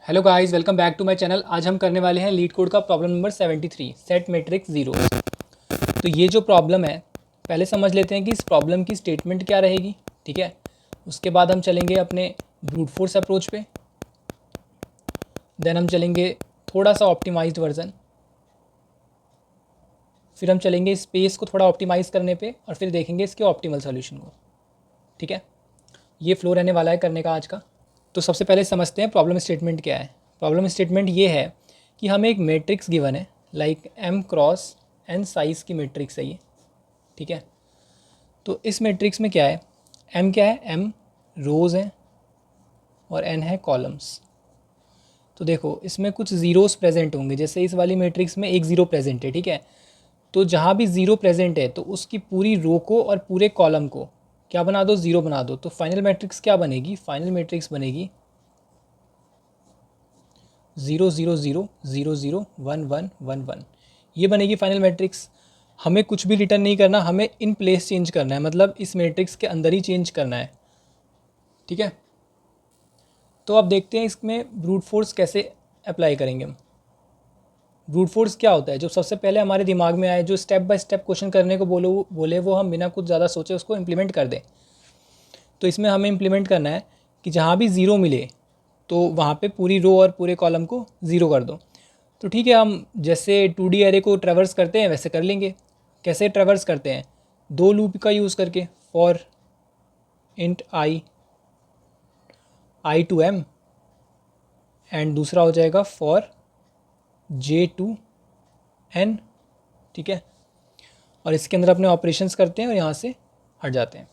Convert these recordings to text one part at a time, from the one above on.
Hello guys, welcome back to my channel. आज हम करने वाले हैं लीड कोड का problem number 73, set matrix zeroes. तो ये जो प्रॉब्लम है, पहले समझ लेते हैं कि इस प्रॉब्लम की स्टेटमेंट क्या रहेगी। ठीक है, उसके बाद हम चलेंगे अपने ब्रूट फोर्स अप्रोच पे, देन हम चलेंगे थोड़ा सा ऑप्टिमाइज्ड वर्जन, फिर हम चलेंगे स्पेस को थोड़ा ऑप्टिमाइज़ करने पे, और फिर देखेंगे इसके ऑप्टिमल सोल्यूशन को। ठीक है, ये फ्लो रहने वाला है करने का आज का। तो सबसे पहले समझते हैं प्रॉब्लम स्टेटमेंट क्या है। प्रॉब्लम स्टेटमेंट ये है कि हमें एक मैट्रिक्स गिवन है, like m cross n size की मैट्रिक्स है ये। ठीक है, तो इस मैट्रिक्स में क्या है, m क्या है, m रोज़ हैं और n है कॉलम्स। तो देखो इसमें कुछ ज़ीरोस प्रेजेंट होंगे, जैसे इस वाली मैट्रिक्स में एक ज़ीरो प्रेजेंट है। ठीक है, तो जहाँ भी ज़ीरो प्रेजेंट है तो उसकी पूरी रो को और पूरे कॉलम को क्या बना दो, ज़ीरो बना दो। तो फाइनल मैट्रिक्स क्या बनेगी, फाइनल मैट्रिक्स बनेगी 0 0 0 0 0 1 1 1 1। ये बनेगी फाइनल मैट्रिक्स। हमें कुछ भी रिटर्न नहीं करना, हमें इन प्लेस चेंज करना है, मतलब इस मैट्रिक्स के अंदर ही चेंज करना है। ठीक है, तो अब देखते हैं इसमें ब्रूट फोर्स कैसे अप्लाई करेंगे हम। ब्रूट फोर्स क्या होता है, जो सबसे पहले हमारे दिमाग में आए, जो स्टेप बाय स्टेप क्वेश्चन करने को बोले वो हम बिना कुछ ज़्यादा सोचे उसको इम्प्लीमेंट कर दें। तो इसमें हमें इम्प्लीमेंट करना है कि जहाँ भी ज़ीरो मिले तो वहाँ पे पूरी रो और पूरे कॉलम को ज़ीरो कर दो। तो ठीक है, हम जैसे 2D एरे को ट्रैवर्स करते हैं वैसे कर लेंगे। कैसे ट्रैवर्स करते हैं, दो लूप का यूज़ करके, for int i to m, and दूसरा हो जाएगा फॉर जे टू एन। ठीक है, और इसके अंदर अपने ऑपरेशंस करते हैं और यहाँ से हट जाते हैं।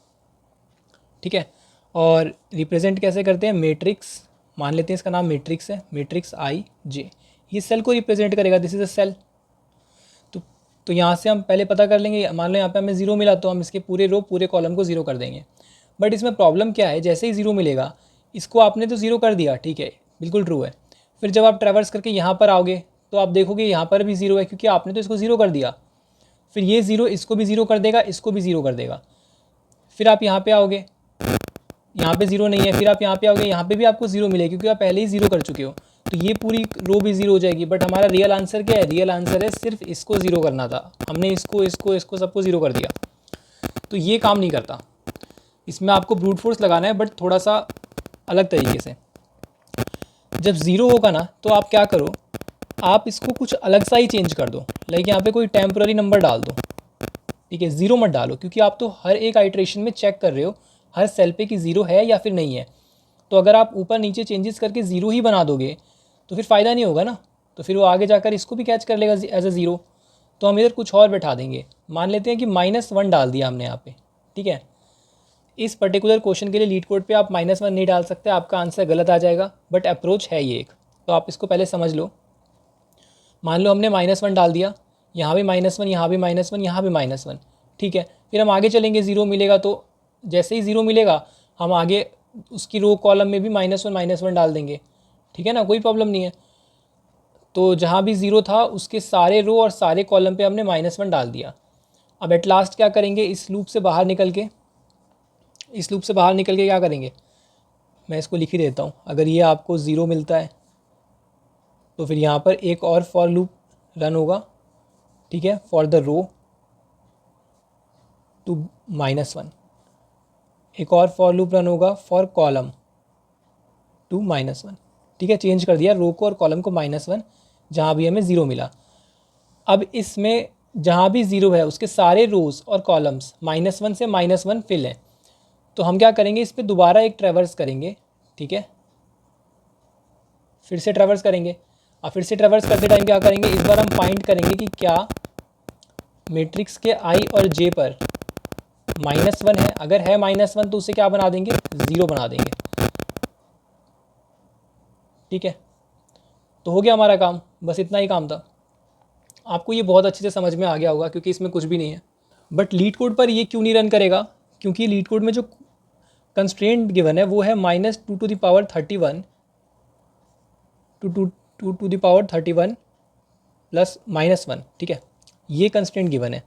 ठीक है, और रिप्रेजेंट कैसे करते हैं, मैट्रिक्स, मान लेते हैं इसका नाम मैट्रिक्स है, मैट्रिक्स आई जे, ये सेल को रिप्रेजेंट करेगा, दिस इज़ अ सेल। तो यहाँ से हम पहले पता कर लेंगे, मान लो यहाँ पे हमें ज़ीरो मिला तो हम इसके पूरे रो पूरे कॉलम को ज़ीरो कर देंगे। बट इसमें प्रॉब्लम क्या है, जैसे ही ज़ीरो मिलेगा, इसको आपने तो ज़ीरो कर दिया, ठीक है, बिल्कुल ट्रू है। फिर जब आप ट्रैवर्स करके यहाँ पर आओगे तो आप देखोगे यहाँ पर भी ज़ीरो है, क्योंकि आपने तो इसको ज़ीरो कर दिया। फिर ये ज़ीरो इसको भी ज़ीरो कर देगा, इसको भी ज़ीरो कर देगा। फिर आप यहाँ पे आओगे, यहाँ पे ज़ीरो नहीं है, फिर आप यहाँ पे आओगे, यहाँ पे भी आपको ज़ीरो मिलेगा क्योंकि आप पहले ही ज़ीरो कर चुके हो। तो ये पूरी रो भी ज़ीरो हो जाएगी। बट हमारा रियल आंसर क्या है, रियल आंसर है सिर्फ इसको ज़ीरो करना था, हमने इसको इसको इसको सबको ज़ीरो कर दिया। तो ये काम नहीं करता, इसमें आपको ब्रूट फोर्स लगाना है, बट थोड़ा सा अलग तरीके से। जब ज़ीरो होगा ना तो आप क्या करो, आप इसको कुछ अलग सा ही चेंज कर दो, लाइक यहाँ पे कोई टेम्पररी नंबर डाल दो। ठीक है, ज़ीरो मत डालो, क्योंकि आप तो हर एक आइट्रेशन में चेक कर रहे हो हर सेल पे कि ज़ीरो है या फिर नहीं है। तो अगर आप ऊपर नीचे चेंजेस करके ज़ीरो ही बना दोगे तो फिर फ़ायदा नहीं होगा ना। तो फिर वो आगे जाकर इसको भी कैच कर लेगा एज अ ज़ीरो। तो हम इधर कुछ और बैठा देंगे, मान लेते हैं कि -1 डाल दिया हमने यहाँ पे। ठीक है, इस पर्टिकुलर क्वेश्चन के लिए लीड कोड पे आप -1 नहीं डाल सकते, आपका आंसर गलत आ जाएगा। बट अप्रोच है ये एक, तो आप इसको पहले समझ लो। मान लो हमने -1 डाल दिया, यहाँ भी -1, यहाँ भी -1, यहाँ भी -1। ठीक है, फिर हम आगे चलेंगे, ज़ीरो मिलेगा तो जैसे ही ज़ीरो मिलेगा हम आगे उसकी रो कॉलम में भी -1 डाल देंगे। ठीक है ना, कोई प्रॉब्लम नहीं है। तो जहाँ भी ज़ीरो था उसके सारे रो और सारे कॉलम पे हमने -1 डाल दिया। अब एट लास्ट क्या करेंगे, इस लूप से बाहर निकल के, क्या करेंगे, मैं इसको लिख ही देता हूँ। अगर ये आपको ज़ीरो मिलता है तो फिर यहाँ पर एक और फॉर लूप रन होगा। ठीक है, फॉर द रो टू -1, एक और फॉर लूप रन होगा फॉर कॉलम टू -1। ठीक है, चेंज कर दिया रो को और कॉलम को -1, जहाँ भी हमें ज़ीरो मिला। अब इसमें जहाँ भी ज़ीरो है उसके सारे रोज़ और कॉलम्स -1 से -1 फिल हैं। तो हम क्या करेंगे, इस पर दोबारा एक ट्रैवर्स करेंगे। ठीक है, फिर से ट्रैवर्स करेंगे। अब फिर से ट्रैवर्स करते टाइम क्या करेंगे, इस बार हम फाइंड करेंगे कि क्या मैट्रिक्स के आई और जे पर -1 है। अगर है -1 तो उसे क्या बना देंगे, ज़ीरो बना देंगे। ठीक है, तो हो गया हमारा काम, बस इतना ही काम था। आपको ये बहुत अच्छे से समझ में आ गया होगा क्योंकि इसमें कुछ भी नहीं है। बट लीड कोड पर ये क्यों नहीं रन करेगा, क्योंकि लीड कोड में जो कंस्ट्रेंट गिवन है वो है -2 to the power 31 to the power 31 plus -1। ठीक है, ये कंस्ट्रेंट गिवन है।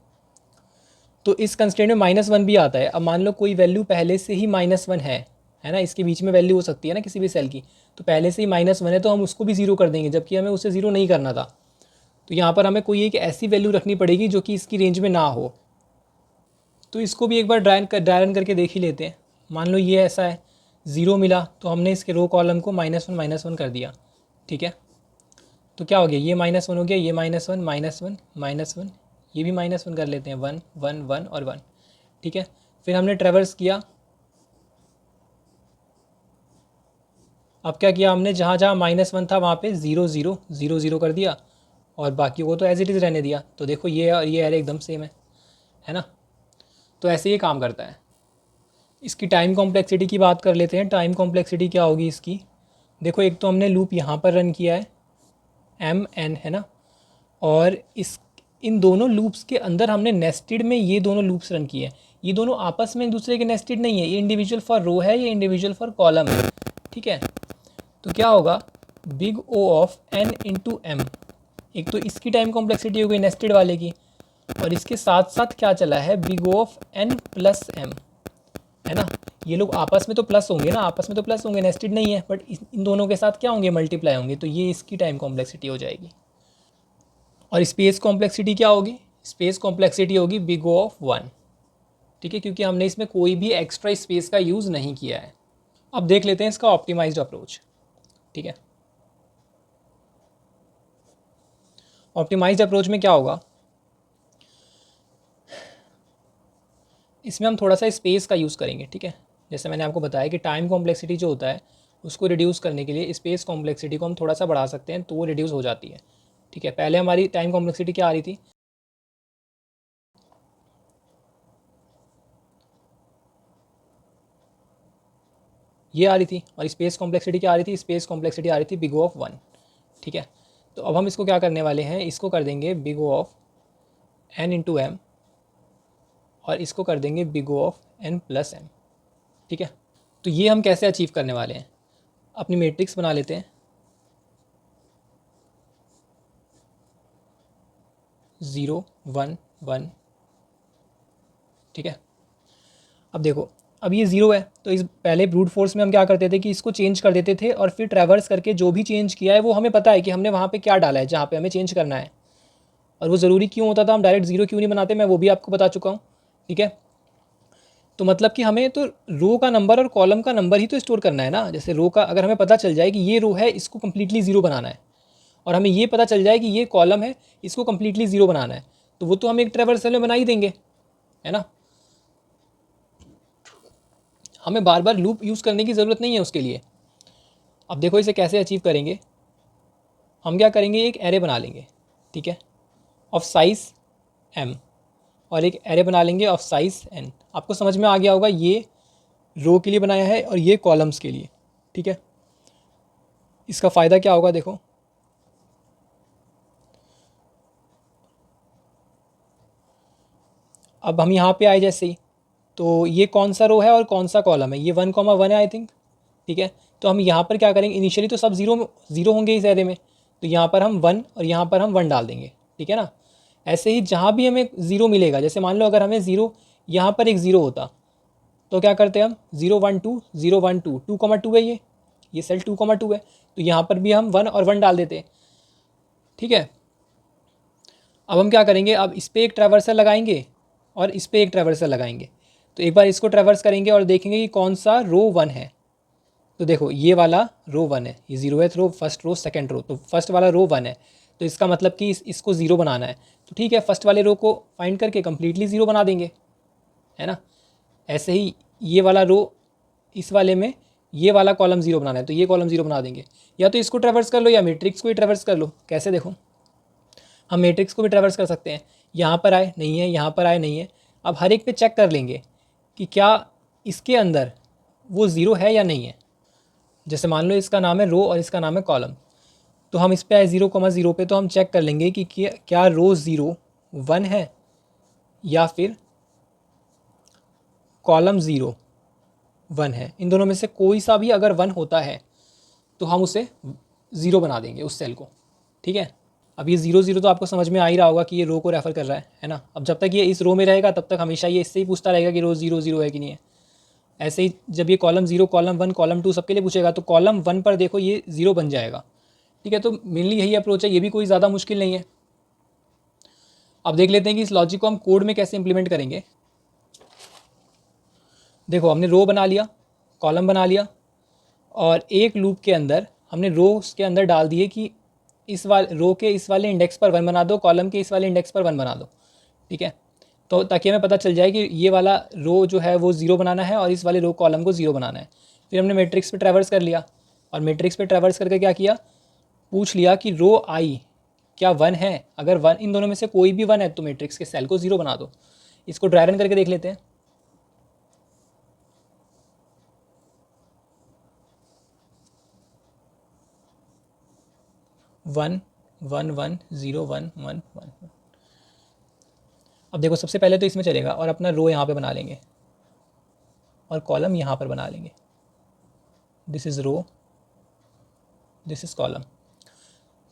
तो इस कंस्ट्रेंट में -1 भी आता है। अब मान लो कोई वैल्यू पहले से ही -1 है, है ना, इसके बीच में वैल्यू हो सकती है ना किसी भी सेल की। तो पहले से ही -1 है तो हम उसको भी 0 कर देंगे, जबकि हमें उसे 0 नहीं करना था। तो यहाँ पर हमें कोई एक ऐसी वैल्यू रखनी पड़ेगी जो कि इसकी रेंज में ना हो। तो इसको भी एक बार ड्राई रन करके देख ही लेते हैं। मान लो ये ऐसा है, 0 मिला तो हमने इसके रो कॉलम को -1 कर दिया, ठीक है। तो क्या हो गया, ये -1 हो गया, ये -1 -1 -1, ये भी -1 कर लेते हैं, 1 1 1 और 1, ठीक है। फिर हमने ट्रेवर्स किया। अब क्या किया हमने, जहाँ जहाँ -1 था वहाँ पे 0 0 0 0 कर दिया और बाकी को तो एज इट इज़ रहने दिया। तो देखो ये और ये एरे एकदम सेम है ना। तो ऐसे ये काम करता है। इसकी टाइम कॉम्प्लेक्सिटी की बात कर लेते हैं। टाइम कॉम्प्लेक्सिटी क्या होगी इसकी, देखो एक तो हमने लूप यहाँ पर रन किया है mn, है ना, और इस इन दोनों लूप्स के अंदर हमने नेस्टेड में ये दोनों लूप्स रन किए हैं। ये दोनों आपस में एक दूसरे के नेस्टेड नहीं है, ये इंडिविजुअल फॉर रो है, ये इंडिविजुअल फॉर कॉलम है, ठीक है। तो क्या होगा, big O of n into m, एक तो इसकी टाइम कॉम्प्लेक्सिटी हो गई नेस्टेड वाले की, और इसके साथ साथ क्या चला है, big O of n plus m, है ना। ये लोग आपस में तो प्लस होंगे ना, आपस में तो प्लस होंगे, नेस्टेड नहीं है, बट इन दोनों के साथ क्या होंगे, मल्टीप्लाई होंगे। तो ये इसकी टाइम कॉम्प्लेक्सिटी हो जाएगी। और स्पेस कॉम्प्लेक्सिटी क्या होगी, स्पेस कॉम्प्लेक्सिटी होगी बिग O ऑफ 1, ठीक है, क्योंकि हमने इसमें कोई भी एक्स्ट्रा स्पेस का यूज़ नहीं किया है। अब देख लेते हैं इसका ऑप्टिमाइज्ड अप्रोच, ठीक है। ऑप्टिमाइज्ड अप्रोच में क्या होगा, इसमें हम थोड़ा सा स्पेस का यूज़ करेंगे, ठीक है। जैसे मैंने आपको बताया कि टाइम कॉम्प्लेक्सिटी जो होता है उसको रिड्यूस करने के लिए स्पेस कॉम्प्लेक्सिटी को हम थोड़ा सा बढ़ा सकते हैं, तो वो रिड्यूस हो जाती है, ठीक है। पहले हमारी टाइम कॉम्प्लेक्सिटी क्या आ रही थी, ये आ रही थी, और स्पेस कॉम्प्लेक्सिटी क्या आ रही थी, स्पेस कॉम्प्लेक्सिटी आ रही थी बिग O ऑफ 1, ठीक है। तो अब हम इसको क्या करने वाले हैं, इसको कर देंगे big O of n into m, और इसको कर देंगे big O of n plus m, ठीक है। तो ये हम कैसे अचीव करने वाले हैं, अपनी मैट्रिक्स बना लेते हैं, 0 1 1, ठीक है। अब देखो, अब ये 0 है तो इस पहले ब्रूट फोर्स में हम क्या करते थे कि इसको चेंज कर देते थे, और फिर ट्रैवर्स करके जो भी चेंज किया है वो हमें पता है कि हमने वहाँ पे क्या डाला है जहाँ पे हमें चेंज करना है, और वो ज़रूरी क्यों होता था, हम डायरेक्ट 0 क्यों नहीं बनाते, मैं वो भी आपको बता चुका हूँ, ठीक है। तो मतलब कि हमें तो रो का नंबर और कॉलम का नंबर ही तो स्टोर करना है ना। जैसे रो का अगर हमें पता चल जाए कि ये रो है, इसको कम्प्लीटली 0 बनाना है, और हमें ये पता चल जाए कि ये कॉलम है, इसको कम्प्लीटली 0 बनाना है, तो वो तो हम एक ट्रैवर्सल में बना ही देंगे, है ना। हमें बार बार लूप यूज़ करने की ज़रूरत नहीं है उसके लिए। अब देखो इसे कैसे अचीव करेंगे, हम क्या करेंगे, एक एरे बना लेंगे, ठीक है, ऑफ साइज़ m, और एक एरे बना लेंगे ऑफ साइज़ n। आपको समझ में आ गया होगा, ये रो के लिए बनाया है और ये कॉलम्स के लिए, ठीक है। इसका फ़ायदा क्या होगा, देखो अब हम यहाँ पे आए जैसे ही, तो ये कौन सा रो है और कौन सा कॉलम है, ये 1,1 है आई थिंक, ठीक है। तो हम यहाँ पर क्या करेंगे, इनिशियली तो सब ज़ीरो होंगे इस एरे में, तो यहाँ पर हम 1 और यहाँ पर हम 1 डाल देंगे, ठीक है ना। ऐसे ही जहाँ भी हमें 0 मिलेगा, जैसे मान लो अगर हमें 0 यहाँ पर एक 0 होता, तो क्या करते हैं हम 0 1 2 0 1 2 2,2 है, ये सेल 2,2 है, तो यहाँ पर भी हम 1 और 1 डाल देते हैं, ठीक है। अब हम क्या करेंगे, अब इस पर एक ट्रैवर्सल लगाएंगे और इस पर एक ट्रैवर्सल लगाएंगे। तो एक बार इसको ट्रैवर्स करेंगे और देखेंगे कि कौन सा रो 1 है। तो देखो ये वाला रो 1 है, ये 0th रो, फर्स्ट रो, सेकंड रो, तो फर्स्ट वाला रो 1 है, तो इसका मतलब कि इसको 0 बनाना है। तो ठीक है, फर्स्ट वाले रो को फाइंड करके कम्प्लीटली 0 बना देंगे, है ना। ऐसे ही ये वाला रो, इस वाले में ये वाला कॉलम 0 बनाना है, तो ये कॉलम 0 बना देंगे। या तो इसको ट्रैवर्स कर लो या मैट्रिक्स को ही ट्रैवर्स कर लो। कैसे, देखो हम मैट्रिक्स को भी ट्रैवर्स कर सकते हैं, यहाँ पर आए नहीं है, यहाँ पर आए नहीं है। अब हर एक पे चेक कर लेंगे कि क्या इसके अंदर वो 0 है या नहीं है। जैसे मान लो इसका नाम है रो और इसका नाम है कॉलम, तो हम इस पे आए 0,0 पे, तो हम चेक कर लेंगे कि क्या रो 0 1 है या फिर कॉलम 0 1 है। इन दोनों में से कोई सा भी अगर 1 होता है तो हम उसे 0 बना देंगे उस सेल को, ठीक है। अब ये 0 0 तो आपको समझ में आ ही रहा होगा कि ये रो को रेफ़र कर रहा है ना। अब जब तक ये इस रो में रहेगा तब तक हमेशा ये इससे ही पूछता रहेगा कि रो 0 0 है कि नहीं है। ऐसे ही जब ये कॉलम 0, कॉलम 1, कॉलम 2 सबके लिए पूछेगा तो कॉलम 1 पर देखो ये 0 बन जाएगा। ठीक है, तो मेनली यही अप्रोच है, ये भी कोई ज़्यादा मुश्किल नहीं है। अब देख लेते हैं कि इस लॉजिक को हम कोड में कैसे इंप्लीमेंट करेंगे। देखो हमने रो बना लिया, कॉलम बना लिया, और एक लूप के अंदर हमने रोज के अंदर डाल दिए कि इस वाले रो के इस वाले इंडेक्स पर 1 बना दो, कॉलम के इस वाले इंडेक्स पर 1 बना दो। ठीक है, तो ताकि हमें पता चल जाए कि ये वाला रो जो है वो 0 बनाना है और इस वाले रो कॉलम को 0 बनाना है। फिर हमने मैट्रिक्स पे ट्रैवर्स कर लिया, और मैट्रिक्स पे ट्रैवर्स करके क्या किया, पूछ लिया कि रो आई क्या 1 है। अगर 1 इन दोनों में से कोई भी 1 है तो मैट्रिक्स के सेल को 0 बना दो। इसको ड्राई रन करके देख लेते हैं। 1 1 1 0 1 1 1। अब देखो सबसे पहले तो इसमें चलेगा और अपना रो यहाँ पे बना लेंगे और कॉलम यहाँ पर बना लेंगे। This is row, this is column.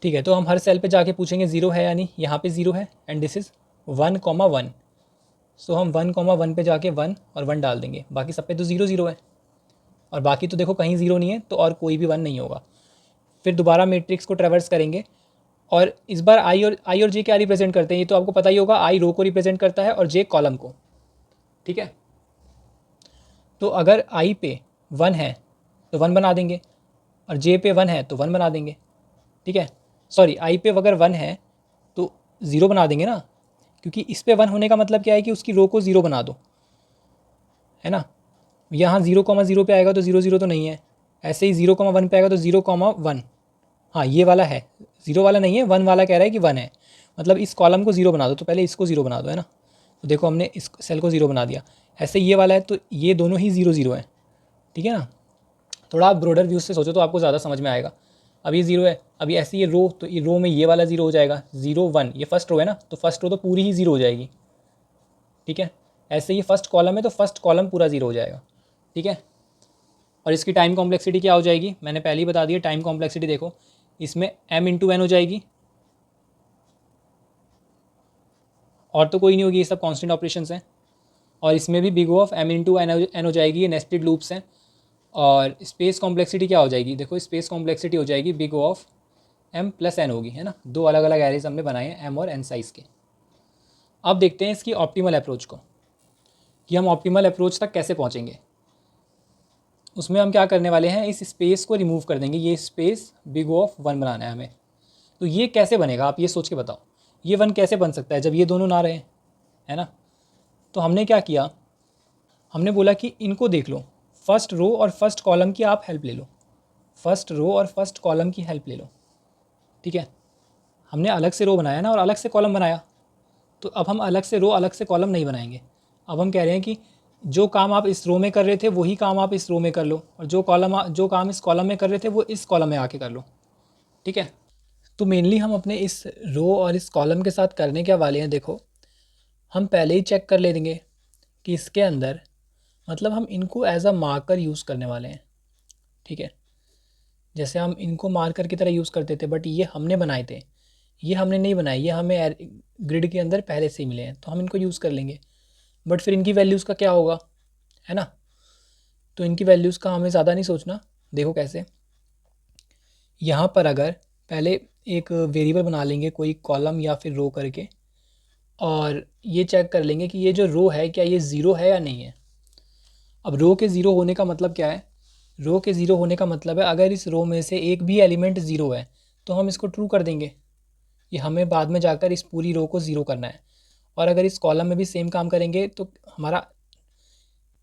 ठीक है, तो हम हर सेल पे जाके पूछेंगे 0 है या नहीं। यहाँ पे 0 है एंड दिस इज़ 1 कॉमा 1। सो हम 1 कॉमा 1 पे जाके 1 और 1 डाल देंगे, बाकी सब पे तो 0 0 है। और बाकी तो देखो कहीं 0 नहीं है तो और कोई भी 1 नहीं होगा। फिर दोबारा मैट्रिक्स को ट्रैवर्स करेंगे, और इस बार आई और जे क्या रिप्रेजेंट करते हैं ये तो आपको पता ही होगा। आई रो को रिप्रेजेंट करता है और जे कॉलम को। ठीक है, तो अगर आई पे 1 है तो 1 बना देंगे, और जे पे 1 है तो 1 बना देंगे। ठीक है, सॉरी आई पे अगर 1 है तो 0 बना देंगे ना, क्योंकि इस पे 1 होने का मतलब क्या है कि उसकी रो को 0 बना दो, है ना। यहाँ 0,0 पे आएगा तो 0 0 तो नहीं है। ऐसे ही 0,1 पे आएगा तो 0,1। हाँ ये वाला है, 0 वाला नहीं है, 1 वाला कह रहा है कि 1 है। मतलब इस कॉलम को 0 बना दो, तो पहले इसको 0 बना दो, है ना। तो देखो हमने इस सेल को 0 बना दिया। ऐसे ये वाला है तो ये दोनों ही 0 0 है। ठीक है ना, थोड़ा आप ब्रॉडर व्यू से सोचो तो आपको ज़्यादा समझ में आएगा। अब ये 0 है, अभी ऐसे ये रो, तो ये रो में ये वाला 0 हो जाएगा, 0 1। ये फर्स्ट रो है ना, तो फर्स्ट रो तो पूरी ही 0 हो जाएगी। ठीक है, ऐसे ये फर्स्ट कॉलम है तो फर्स्ट कॉलम पूरा 0 हो जाएगा। ठीक है, और इसकी टाइम कॉम्प्लेक्सिटी क्या हो जाएगी, मैंने पहले ही बता दिया। टाइम कॉम्प्लेक्सिटी देखो, इसमें m इंटू एन हो जाएगी, और तो कोई नहीं होगी, ये सब कांस्टेंट ऑपरेशंस हैं। और इसमें भी big O of m into n हो जाएगी, ये नेस्टेड लूप्स हैं। और स्पेस कॉम्प्लेक्सिटी क्या हो जाएगी, देखो स्पेस कॉम्प्लेक्सिटी हो जाएगी big O of m plus n होगी, है ना। दो अलग अलग एरेज हमने बनाए हैं m और n साइज़ के। अब देखते हैं इसकी ऑप्टिमल अप्रोच को, कि हम ऑप्टिमल अप्रोच तक कैसे पहुँचेंगे। उसमें हम क्या करने वाले हैं, इस स्पेस को रिमूव कर देंगे। ये स्पेस बिग O ऑफ 1 बनाना है हमें। तो ये कैसे बनेगा, आप ये सोच के बताओ, ये 1 कैसे बन सकता है जब ये दोनों ना रहे, है ना। तो हमने क्या किया, हमने बोला कि इनको देख लो, फर्स्ट रो और फर्स्ट कॉलम की आप हेल्प ले लो। फर्स्ट रो और फर्स्ट कॉलम की हेल्प ले लो। ठीक है, हमने अलग से रो बनाया ना और अलग से कॉलम बनाया, तो अब हम अलग से रो अलग से कॉलम नहीं बनाएंगे। अब हम कह रहे हैं कि जो काम आप इस रो में कर रहे थे वही काम आप इस रो में कर लो, और जो काम इस कॉलम में कर रहे थे वो इस कॉलम में आके कर लो। ठीक है, तो मेनली हम अपने इस रो और इस कॉलम के साथ करने क्या वाले हैं, देखो हम पहले ही चेक कर ले देंगे कि इसके अंदर, मतलब हम इनको एज अ मार्कर यूज़ करने वाले हैं। ठीक है, जैसे हम इनको मार्कर की तरह यूज़ करते थे, बट ये हमने बनाए थे, ये हमने नहीं बनाए, ये हमें ग्रिड के अंदर पहले से ही मिले हैं, तो हम इनको यूज़ कर लेंगे। बट फिर इनकी वैल्यूज़ का क्या होगा, है ना। तो इनकी वैल्यूज़ का हमें ज़्यादा नहीं सोचना। देखो कैसे, यहाँ पर अगर पहले एक वेरिएबल बना लेंगे कोई कॉलम या फिर रो करके, और ये चेक कर लेंगे कि ये जो रो है क्या ये ज़ीरो है या नहीं है। अब रो के ज़ीरो होने का मतलब क्या है, रो के ज़ीरो होने का मतलब है अगर इस रो में से एक भी एलिमेंट ज़ीरो है तो हम इसको ट्रू कर देंगे। ये हमें बाद में जाकर इस पूरी रो को ज़ीरो करना है। और अगर इस कॉलम में भी सेम काम करेंगे तो हमारा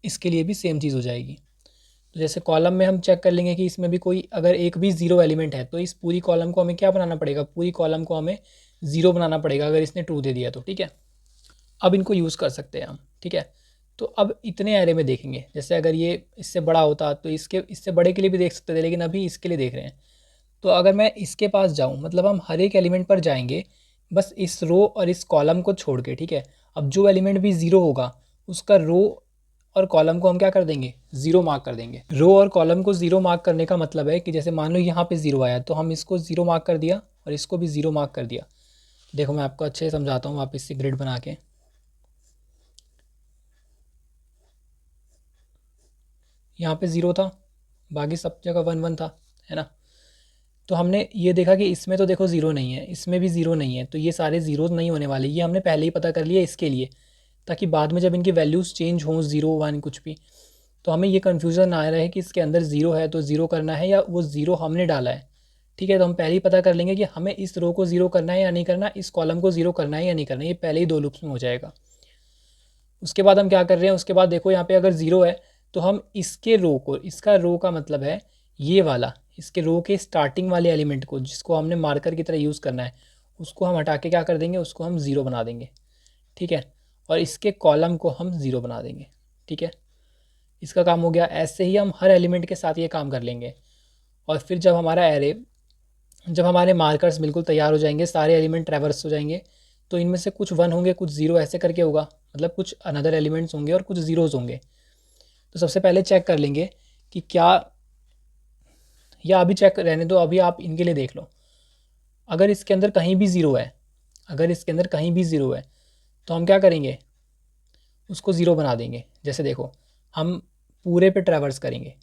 इसके लिए भी सेम चीज़ हो जाएगी। तो जैसे कॉलम में हम चेक कर लेंगे कि इसमें भी कोई अगर एक भी ज़ीरो एलिमेंट है तो इस पूरी कॉलम को हमें क्या बनाना पड़ेगा, पूरी कॉलम को हमें ज़ीरो बनाना पड़ेगा अगर इसने ट्रू दे दिया तो। ठीक है, अब इनको यूज़ कर सकते हैं हम। ठीक है, तो अब इतने एरे में देखेंगे, जैसे अगर ये इससे बड़ा होता तो इससे बड़े के लिए भी देख सकते थे, लेकिन अभी इसके लिए देख रहे हैं। तो अगर मैं इसके पास जाऊँ, मतलब हम हर एक एलिमेंट पर जाएंगे बस इस रो और इस कॉलम को छोड़ के। ठीक है, अब जो एलिमेंट भी ज़ीरो होगा उसका रो और कॉलम को हम क्या कर देंगे, ज़ीरो मार्क कर देंगे। रो और कॉलम को ज़ीरो मार्क करने का मतलब है कि जैसे मान लो यहाँ पे ज़ीरो आया तो हम इसको ज़ीरो मार्क कर दिया और इसको भी ज़ीरो मार्क कर दिया। देखो मैं आपको अच्छे से समझाता हूँ वापस से ग्रिड बना के। यहाँ पे 0 था, बाकी सब जगह 1 1 था, है ना। तो हमने ये देखा कि इसमें तो देखो 0 नहीं है, इसमें भी 0 नहीं है, तो ये सारे ज़ीरो नहीं होने वाले, ये हमने पहले ही पता कर लिया इसके लिए, ताकि बाद में जब इनकी वैल्यूज़ चेंज हों 0 1 कुछ भी, तो हमें ये कन्फ्यूज़न ना रहे कि इसके अंदर 0 है तो 0 करना है या वो 0 हमने डाला है। ठीक है, तो हम पहले ही पता कर लेंगे कि हमें इस रो को 0 करना है या नहीं करना, इस कॉलम को 0 करना है या नहीं करना, ये पहले ही 2 लूप्स में हो जाएगा। उसके बाद हम क्या कर रहे हैं, उसके बाद देखो यहाँ पे अगर 0 है तो हम इसके रो को, इसका रो का मतलब है ये वाला, इसके रो के स्टार्टिंग वाले एलिमेंट को जिसको हमने मार्कर की तरह यूज़ करना है, उसको हम हटा के क्या कर देंगे, उसको हम 0 बना देंगे। ठीक है, और इसके कॉलम को हम 0 बना देंगे। ठीक है, इसका काम हो गया। ऐसे ही हम हर एलिमेंट के साथ ये काम कर लेंगे। और फिर जब हमारा एरे, जब हमारे मार्कर्स बिल्कुल तैयार हो जाएंगे, सारे एलिमेंट ट्रैवर्स हो जाएंगे, तो इनमें से कुछ 1 होंगे, कुछ 0, ऐसे करके होगा, मतलब कुछ अनदर एलिमेंट्स होंगे और कुछ ज़ीरोज़ होंगे। तो सबसे पहले चेक कर लेंगे कि क्या, या अभी चेक रहने दो, अभी आप इनके लिए देख लो। अगर इसके अंदर कहीं भी 0 है, अगर इसके अंदर कहीं भी 0 है तो हम क्या करेंगे, उसको 0 बना देंगे। जैसे देखो, हम पूरे पे ट्रैवर्स करेंगे,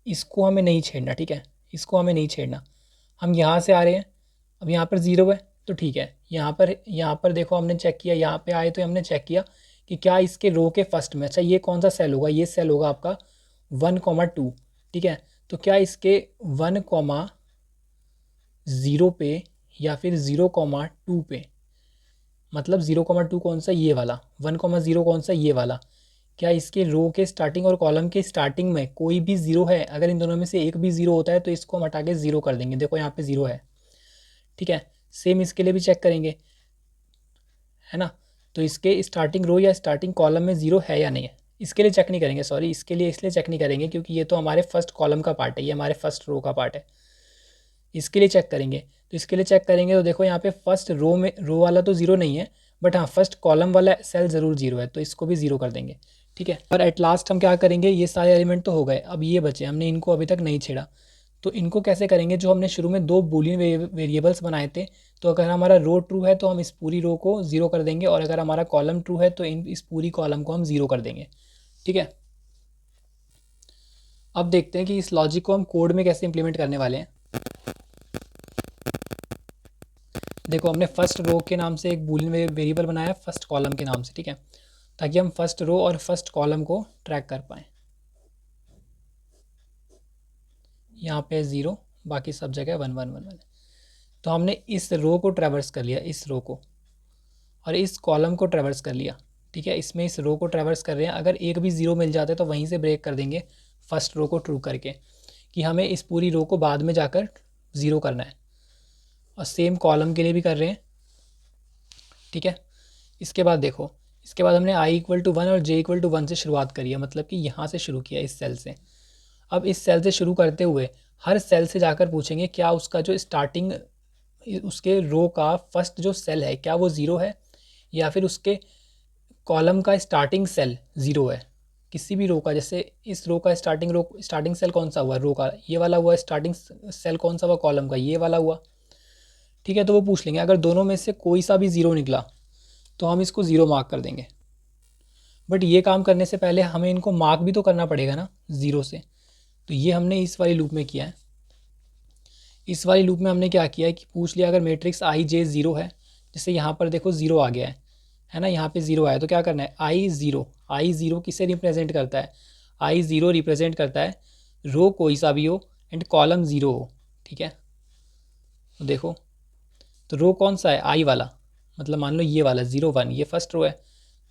इसको हमें नहीं छेड़ना। ठीक है, इसको हमें नहीं छेड़ना। हम यहाँ से आ रहे हैं, अब यहाँ पर 0 है तो ठीक है, यहाँ पर देखो हमने चेक किया, यहाँ पे आए तो हमने चेक किया कि क्या इसके रो के फर्स्ट में, अच्छा ये कौन सा सेल होगा, ये सेल होगा आपका 1,2। ठीक है, तो क्या इसके 1,0 पे या फिर 0,2 पे, मतलब 0,2 कौन सा, ये वाला, 1,0 कौन सा, ये वाला, क्या इसके रो के स्टार्टिंग और कॉलम के स्टार्टिंग में कोई भी 0 है। अगर इन दोनों में से एक भी 0 होता है तो इसको हम हटा के 0 कर देंगे। देखो यहाँ पे 0 है। ठीक है, सेम इसके लिए भी चेक करेंगे, है ना। तो इसके स्टार्टिंग रो या स्टार्टिंग कॉलम में 0 है या नहीं है, इसके लिए चेक नहीं करेंगे, सॉरी, इसके लिए इसलिए चेक नहीं करेंगे क्योंकि ये तो हमारे फर्स्ट कॉलम का पार्ट है, ये हमारे फर्स्ट रो का पार्ट है। इसके लिए चेक करेंगे, तो इसके लिए चेक करेंगे तो देखो यहाँ पे फर्स्ट रो में, रो वाला तो 0 नहीं है, बट हाँ फर्स्ट कॉलम वाला सेल ज़रूर 0 है, तो इसको भी 0 कर देंगे। ठीक है, और एट लास्ट हम क्या करेंगे, ये सारे एलिमेंट तो हो गए, अब ये बचे, हमने इनको अभी तक नहीं छेड़ा, तो इनको कैसे करेंगे, जो हमने शुरू में 2 बूलियन वेरिएबल्स बनाए थे, तो अगर हमारा रो ट्रू है तो हम इस पूरी रो को 0 कर देंगे, और अगर हमारा कॉलम ट्रू है तो इस पूरी कॉलम को हम 0 कर देंगे। ठीक है, अब देखते हैं कि इस लॉजिक को हम कोड में कैसे इंप्लीमेंट करने वाले हैं। देखो, हमने फर्स्ट रो के नाम से एक बूलियन वेरिएबल बनाया फर्स्ट कॉलम के नाम से। ठीक है, ताकि हम फर्स्ट रो और फर्स्ट कॉलम को ट्रैक कर पाएँ। यहाँ पे 0, बाकी सब जगह 1 1 1 1। तो हमने इस रो को ट्रैवर्स कर लिया, इस रो को, और इस कॉलम को ट्रैवर्स कर लिया। ठीक है, इसमें इस रो को ट्रैवर्स कर रहे हैं, अगर एक भी 0 मिल जाता है तो वहीं से ब्रेक कर देंगे फर्स्ट रो को ट्रू करके, कि हमें इस पूरी रो को बाद में जाकर 0 करना है। और सेम कॉलम के लिए भी कर रहे हैं। ठीक है, इसके बाद देखो, इसके बाद हमने i=1 और j=1 से शुरुआत करी है, मतलब कि यहाँ से शुरू किया, इस सेल से। अब इस सेल से शुरू करते हुए हर सेल से जाकर पूछेंगे क्या उसका जो स्टार्टिंग, उसके रो का फर्स्ट जो सेल है क्या वो 0 है, या फिर उसके कॉलम का स्टार्टिंग सेल 0 है, किसी भी रो का। जैसे इस रो का स्टार्टिंग सेल कौन सा हुआ, रो का ये वाला हुआ, स्टार्टिंग सेल कौन सा हुआ, कॉलम का ये वाला हुआ। ठीक है, तो वो पूछ लेंगे, अगर दोनों में से कोई सा भी 0 निकला तो हम इसको 0 मार्क कर देंगे। बट ये काम करने से पहले हमें इनको मार्क भी तो करना पड़ेगा ना 0 से, तो ये हमने इस वाली लूप में किया है। इस वाली लूप में हमने क्या किया है कि पूछ लिया अगर मैट्रिक्स आई जे 0 है, जैसे यहाँ पर देखो 0 आ गया है ना, यहाँ पे 0 आया, तो क्या करना है, आई ज़ीरो किसे रिप्रेजेंट करता है, i0 रिप्रेजेंट करता है रो कोई सा भी हो एंड कॉलम 0 हो। ठीक है, तो देखो, तो रो कौन सा है, आई वाला, मतलब मान लो ये वाला 0 1, ये फर्स्ट रो है,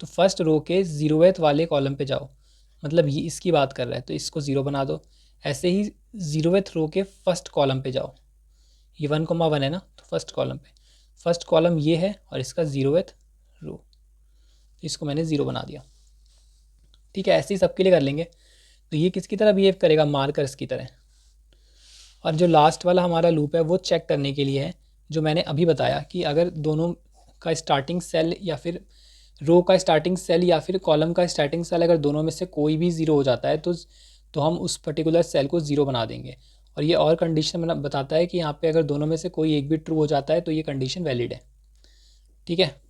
तो फर्स्ट रो के 0वें वाले कॉलम पे जाओ, मतलब ये इसकी बात कर रहा है तो इसको 0 बना दो। ऐसे ही 0वें रो के फर्स्ट कॉलम पे जाओ, ये 1,1 है ना, तो फर्स्ट कॉलम पे, फर्स्ट कॉलम ये है और इसका 0वें रो, तो इसको मैंने 0 बना दिया। ठीक है, ऐसे ही सबके लिए कर लेंगे। तो ये किसकी तरह बिहेव करेगा, मार्कर्स की तरह। और जो लास्ट वाला हमारा लूप है वो चेक करने के लिए है, जो मैंने अभी बताया कि अगर दोनों का स्टार्टिंग सेल या फिर रो का स्टार्टिंग सेल या फिर कॉलम का स्टार्टिंग सेल अगर दोनों में से कोई भी 0 हो जाता है तो हम उस पर्टिकुलर सेल को 0 बना देंगे। और ये और कंडीशन बताता है कि यहाँ पे अगर दोनों में से कोई एक भी ट्रू हो जाता है तो ये कंडीशन वैलिड है। ठीक है,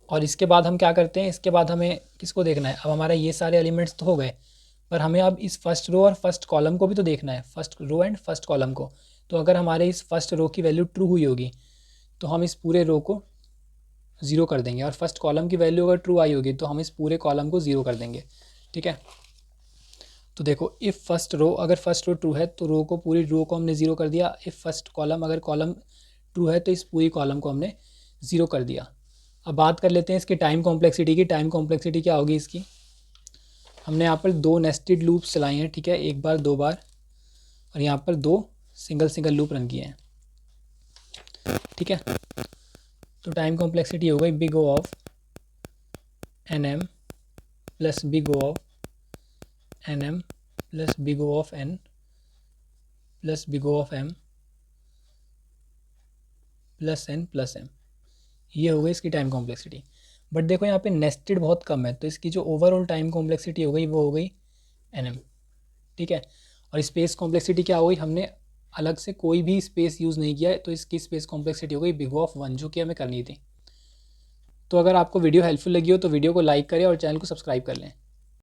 और इसके बाद हम क्या करते हैं, इसके बाद हमें किसको देखना है, अब हमारा ये सारे एलिमेंट्स तो हो गए, पर हमें अब इस फर्स्ट रो और फर्स्ट कॉलम को भी तो देखना है, first row and first column को। तो अगर हमारे इस फर्स्ट रो की वैल्यू ट्रू हुई होगी तो हम इस पूरे रो को ज़ीरो कर देंगे, और फर्स्ट कॉलम की वैल्यू अगर ट्रू आई होगी तो हम इस पूरे कॉलम को ज़ीरो कर देंगे। ठीक है, तो देखो इफ़ फर्स्ट रो, अगर फर्स्ट रो ट्रू है तो रो को, पूरी रो को हमने ज़ीरो कर दिया। इफ़ फर्स्ट कॉलम, अगर कॉलम ट्रू है तो इस पूरी कॉलम को हमने ज़ीरो कर दिया। अब बात कर लेते हैं इसकी टाइम कॉम्प्लेक्सिटी की। टाइम कॉम्प्लेक्सिटी क्या होगी इसकी, हमने यहाँ पर दो नेस्टेड लूप्स चलाई हैं, ठीक है, एक बार दो बार, और यहाँ पर दो सिंगल सिंगल लूप रन किए हैं। ठीक है, तो टाइम कॉम्प्लेक्सिटी हो गई big O of n m plus big O of n m plus big O of n plus big O of m plus n plus m. ये हो गई इसकी टाइम कॉम्प्लेक्सिटी। बट देखो यहाँ पे नेस्टेड बहुत कम है, तो इसकी जो ओवरऑल टाइम कॉम्प्लेक्सिटी हो गई वो हो गई एन एम। ठीक है, और स्पेस कॉम्प्लेक्सिटी क्या हो गई, हमने अलग से कोई भी स्पेस यूज़ नहीं किया है, तो इसकी स्पेस कॉम्प्लेक्सिटी हो गई बिग O ऑफ 1, जो कि हमें करनी थी। तो अगर आपको वीडियो हेल्पफुल लगी हो तो वीडियो को लाइक करें और चैनल को सब्सक्राइब कर लें।